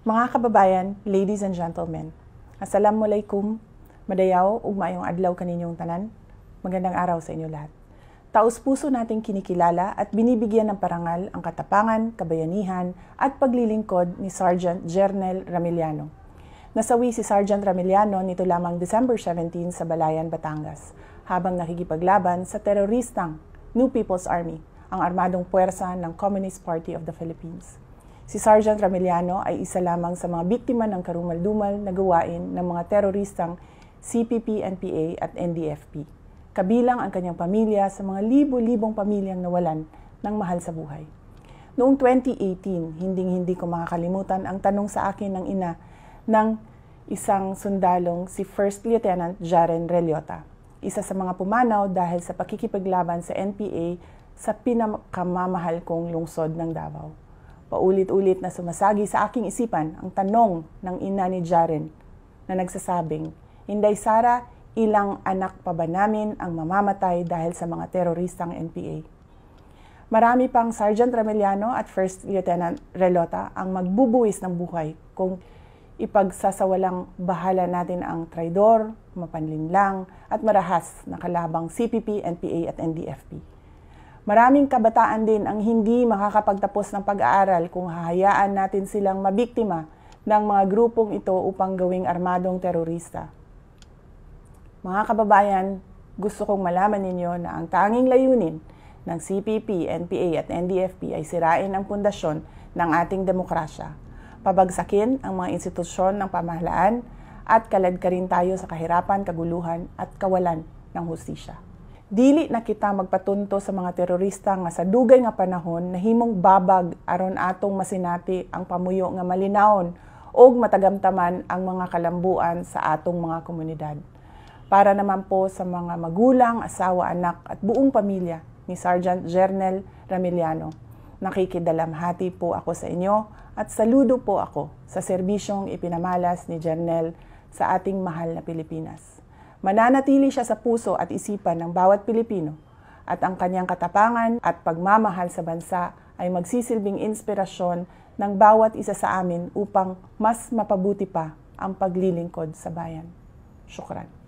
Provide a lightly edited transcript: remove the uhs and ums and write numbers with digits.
Mga kababayan, ladies and gentlemen, Assalamualaikum, madayaw ug maayong adlaw kaninyong tanan. Magandang araw sa inyo lahat. Taos-puso nating kinikilala at binibigyan ng parangal ang katapangan, kabayanihan at paglilingkod ni Sergeant Jernel Ramiliano. Nasawi si Sergeant Ramiliano nito lamang December 17 sa Balayan, Batangas, habang nakikipaglaban sa teroristang New People's Army, ang armadong puwersa ng Communist Party of the Philippines. Si Sergeant Ramiliano ay isa lamang sa mga biktima ng karumal-dumal na gawain ng mga teroristang CPP, NPA at NDFP. Kabilang ang kanyang pamilya sa mga libo-libong pamilyang nawalan ng mahal sa buhay. Noong 2018, hinding-hindi ko makakalimutan ang tanong sa akin ng ina ng isang sundalong si First Lieutenant Jaren Reliota, isa sa mga pumanaw dahil sa pakikipaglaban sa NPA sa pinakamamahal kong lungsod ng Davao. Paulit-ulit na sumasagi sa aking isipan ang tanong ng ina ni Jaren na nagsasabing, "Inday Sara, ilang anak pa ba namin ang mamamatay dahil sa mga teroristang NPA?" Marami pang Sergeant Ramiliano at First Lieutenant Relota ang magbubuwis ng buhay kung ipagsasawalang bahala natin ang traidor, mapanlinlang at marahas na kalabang CPP, NPA at NDFP. Maraming kabataan din ang hindi makakapagtapos ng pag-aaral kung hahayaan natin silang mabiktima ng mga grupong ito upang gawing armadong terorista. Mga kababayan, gusto kong malaman ninyo na ang tanging layunin ng CPP, NPA at NDFP ay sirain ang pundasyon ng ating demokrasya, pabagsakin ang mga institusyon ng pamahalaan at kaladkarin tayo sa kahirapan, kaguluhan at kawalan ng hustisya. Dili na kita magpatunto sa mga terorista nga sa dugay nga panahon na himong babag aron atong masinati ang pamuyo nga malinawon o matagamtaman ang mga kalambuan sa atong mga komunidad. Para naman po sa mga magulang, asawa, anak at buong pamilya ni Sergeant Jernel Ramiliano, nakikidalamhati po ako sa inyo at saludo po ako sa serbisyong ipinamalas ni Jernel sa ating mahal na Pilipinas. Mananatili siya sa puso at isipan ng bawat Pilipino at ang kanyang katapangan at pagmamahal sa bansa ay magsisilbing inspirasyon ng bawat isa sa amin upang mas mapabuti pa ang paglilingkod sa bayan. Syukran.